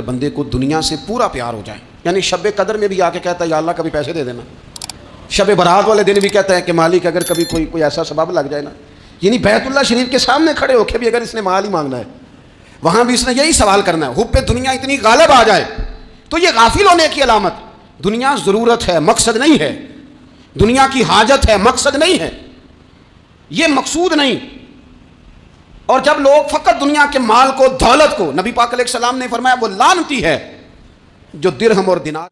بندے کو دنیا سے پورا پیار ہو جائے، یعنی شب قدر میں بھی آ کے کہتا ہے یا اللہ کبھی پیسے دے دینا، شب برات والے دن بھی کہتا ہے کہ مالک اگر کبھی کوئی ایسا سبب لگ جائے نا، یعنی بیت اللہ شریف کے سامنے کھڑے ہو کے بھی اگر اس نے مال ہی مانگنا ہے وہاں بھی اس نے یہی سوال کرنا ہے، حب پہ دنیا اتنی غالب آ جائے تو یہ غافل ہونے کی علامت۔ دنیا ضرورت ہے، مقصد نہیں ہے، دنیا کی حاجت ہے، مقصد نہیں ہے، یہ مقصود نہیں۔ اور جب لوگ فقط دنیا کے مال کو، دولت کو، نبی پاک علیہ السلام نے فرمایا وہ لعنتی ہے جو درہم اور دینار،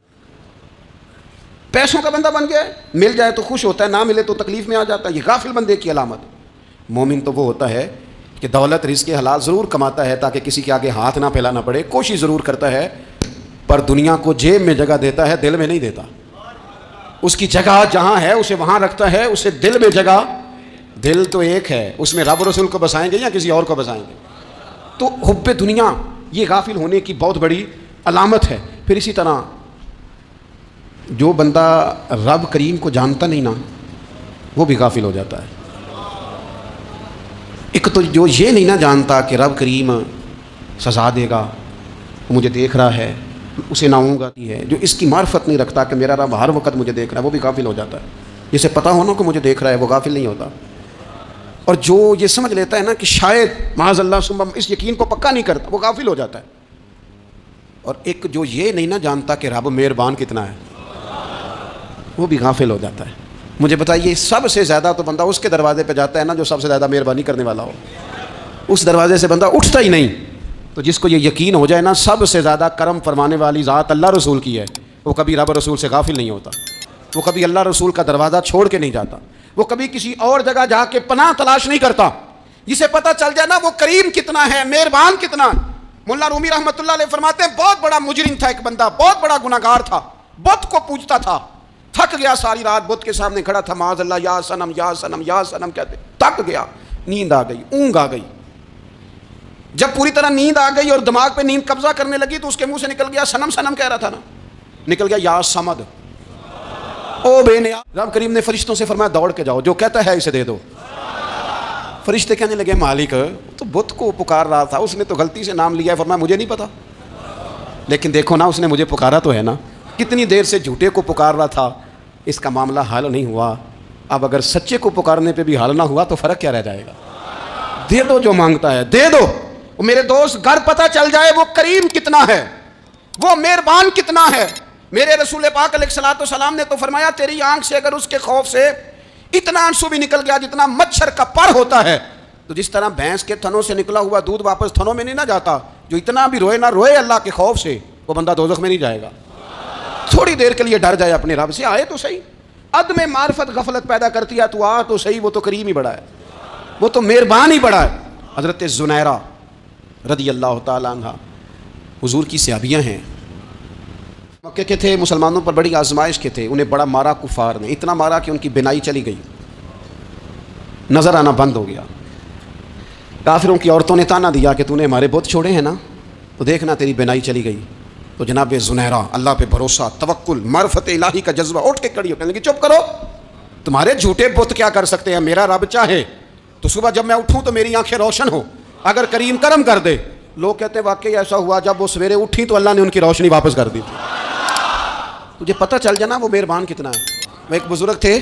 پیسوں کا بندہ بن گیا ہے، مل جائے تو خوش ہوتا ہے، نہ ملے تو تکلیف میں آ جاتا ہے، یہ غافل بندے کی علامت۔ مومن تو وہ ہوتا ہے کہ دولت رزق حلال ضرور کماتا ہے تاکہ کسی کے آگے ہاتھ نہ پھیلانا پڑے، کوشش ضرور کرتا ہے، پر دنیا کو جیب میں جگہ دیتا ہے، دل میں نہیں دیتا۔ اس کی جگہ جہاں ہے اسے وہاں رکھتا ہے، اسے دل میں جگہ، دل تو ایک ہے، اس میں رب رسول کو بسائیں گے یا کسی اور کو بسائیں گے؟ تو حب دنیا یہ غافل ہونے کی بہت بڑی علامت ہے۔ پھر اسی طرح جو بندہ رب کریم کو جانتا نہیں نا وہ بھی غافل ہو جاتا ہے۔ ایک تو جو یہ نہیں نہ جانتا کہ رب کریم سزا دے گا، وہ مجھے دیکھ رہا ہے، اسے ناؤں گاتی ہے، جو اس کی معرفت نہیں رکھتا کہ میرا رب ہر وقت مجھے دیکھ رہا ہے، وہ بھی غافل ہو جاتا ہے۔ جسے پتہ ہونا کہ مجھے دیکھ رہا ہے وہ غافل نہیں ہوتا۔ اور جو یہ سمجھ لیتا ہے نا کہ شاید معاذ اللہ ثم اس یقین کو پکا نہیں کرتا، وہ غافل ہو جاتا ہے۔ اور ایک جو یہ نہیں نہ جانتا کہ رب مہربان کتنا ہے، وہ بھی غافل ہو جاتا ہے۔ مجھے بتائیے سب سے زیادہ تو بندہ اس کے دروازے پہ جاتا ہے نا جو سب سے زیادہ مہربانی کرنے والا ہو، اس دروازے سے بندہ اٹھتا ہی نہیں۔ تو جس کو یہ یقین ہو جائے نا سب سے زیادہ کرم فرمانے والی ذات اللہ رسول کی ہے، وہ کبھی رب رسول سے غافل نہیں ہوتا، وہ کبھی اللہ رسول کا دروازہ چھوڑ کے نہیں جاتا، وہ کبھی کسی اور جگہ جا کے پناہ تلاش نہیں کرتا۔ جسے پتہ چل جائے نا وہ کریم کتنا ہے، مہربان کتنا۔ مولا رومی رحمۃ اللہ علیہ فرماتے ہیں بہت بڑا مجرم تھا ایک بندہ، بہت بڑا گناہگار تھا، بت کو پوجتا تھا، تھک گیا، ساری رات بت کے سامنے کھڑا تھا، معاذ اللہ یا صنم یا صنم یا صنم کہتے، تھک گیا، نیند آ گئی، اونگ آ گئی۔ جب پوری طرح نیند آ گئی اور دماغ پہ نیند قبضہ کرنے لگی تو اس کے منہ سے نکل گیا، صنم صنم کہہ رہا تھا نا، نکل گیا یا صمد، او بے نیا۔ رب کریم نے فرشتوں سے فرمایا دوڑ کے جاؤ، جو کہتا ہے اسے دے دو۔ فرشتے کہنے لگے مالک تو بت کو پکار رہا تھا، اس نے تو غلطی سے نام لیا ہے، فرمایا مجھے نہیں پتا، لیکن دیکھو نا اس نے مجھے پکارا تو ہے نا، کتنی دیر سے جھوٹے کو پکار رہا تھا، اس کا معاملہ حل نہیں ہوا، اب اگر سچے کو پکارنے پہ بھی حل نہ ہوا تو فرق کیا رہ جائے گا؟ دے دو جو مانگتا ہے، دے دو۔ میرے دوست گھر پتہ چل جائے وہ کریم کتنا ہے، وہ مہربان کتنا ہے۔ میرے رسول پاک علیہ الصلوۃ والسلام نے تو فرمایا تیری آنکھ سے اگر اس کے خوف سے اتنا آنسو بھی نکل گیا جتنا مچھر کا پر ہوتا ہے، تو جس طرح بھینس کے تھنوں سے نکلا ہوا دودھ واپس تھنوں میں نہیں نہ جاتا، جو اتنا بھی روئے نہ روئے اللہ کے خوف سے وہ بندہ دوزخ میں نہیں جائے گا۔ تھوڑی دیر کے لیے ڈر جائے اپنے رب سے، آئے تو صحیح، عدم معرفت غفلت پیدا کرتی ہے، تو آ تو صحیح، وہ تو کریم ہی بڑا ہے، وہ تو مہربان ہی بڑا ہے۔ حضرت زنیرہ رضی اللہ تعالیٰ عنہ حضور کی صحابیاں ہیں، مکے کے تھے، مسلمانوں پر بڑی آزمائش کے تھے، انہیں بڑا مارا کفار نے، اتنا مارا کہ ان کی بینائی چلی گئی، نظر آنا بند ہو گیا۔ کافروں کی عورتوں نے تانا دیا کہ تو نے ہمارے بت چھوڑے ہیں نا، تو دیکھنا تیری بینائی چلی گئی۔ تو جناب زنیرہ اللہ پہ بھروسہ، توکل، معرفت الہی کا جذبہ، اٹھ کے کھڑی ہو کہنے لگی چپ کرو، تمہارے جھوٹے بت کیا کر سکتے ہیں، میرا رب چاہے تو صبح جب میں اٹھوں تو میری آنکھیں روشن ہو، اگر کریم کرم کر دے۔ لوگ کہتے ہیں واقعی ایسا ہوا، جب وہ سویرے اٹھی تو اللہ نے ان کی روشنی واپس کر دی تھی۔ تجھے پتہ چل جانا وہ مہربان کتنا ہے۔ وہ ایک بزرگ تھے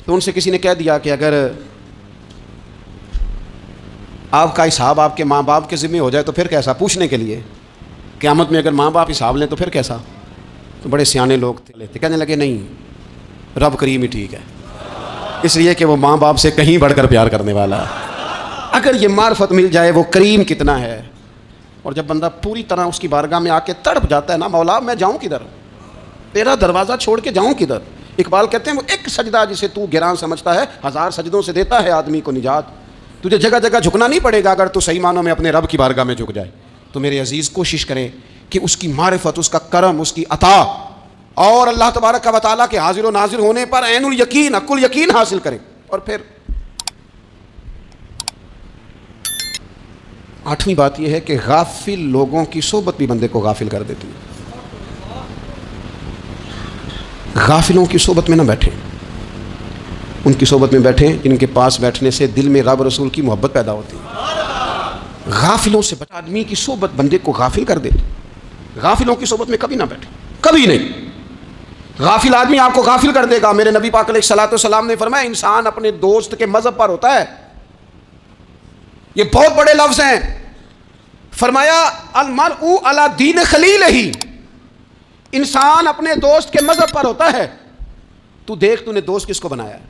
تو ان سے کسی نے کہہ دیا کہ اگر آپ کا حساب آپ کے ماں باپ کے ذمہ ہو جائے تو پھر کیسا، پوچھنے کے لیے قیامت میں اگر ماں باپ حساب لیں تو پھر کیسا؟ تو بڑے سیانے لوگ تھے، کہنے لگے نہیں، رب کریم ہی ٹھیک ہے، اس لیے کہ وہ ماں باپ سے کہیں بڑھ کر پیار کرنے والا ہے۔ اگر یہ معرفت مل جائے وہ کریم کتنا ہے۔ اور جب بندہ پوری طرح اس کی بارگاہ میں آ کے تڑپ جاتا ہے نا، مولا میں جاؤں کدھر، تیرا دروازہ چھوڑ کے جاؤں کدھر۔ اقبال کہتے ہیں وہ ایک سجدہ جسے تو گراں سمجھتا ہے، 1000 سجدوں سے دیتا ہے آدمی کو نجات۔ تجھے جگہ جگہ جھکنا نہیں پڑے گا اگر تو صحیح معنوں میں اپنے رب کی بارگاہ میں جھک جائے۔ تو میرے عزیز کوشش کریں کہ اس کی معرفت، اس کا کرم، اس کی عطا اور اللہ تبارک و تعالیٰ کے حاضر و ناظر ہونے پر عین الیقین، عقل یقین حاصل کریں۔ اور پھر 8ویں بات یہ ہے کہ غافل لوگوں کی صحبت بھی بندے کو غافل کر دیتی ہے۔ غافلوں کی صحبت میں نہ بیٹھیں، ان کی صحبت میں بیٹھیں جن کے پاس بیٹھنے سے دل میں رب رسول کی محبت پیدا ہوتی ہے۔ غافلوں سے آدمی کی صحبت بندے کو غافل کر دیتی۔ غافلوں کی صحبت میں کبھی نہ بیٹھے، کبھی نہیں۔ غافل آدمی آپ کو غافل کر دے گا۔ میرے نبی پاک علیہ الصلوۃ والسلام نے فرمایا انسان اپنے دوست کے مذہب پر ہوتا ہے۔ یہ بہت بڑے لفظ ہیں۔ فرمایا المرء علی دین خلیلہ، انسان اپنے دوست کے مذہب پر ہوتا ہے۔ تو دیکھ تو نے دوست کس کو بنایا ہے۔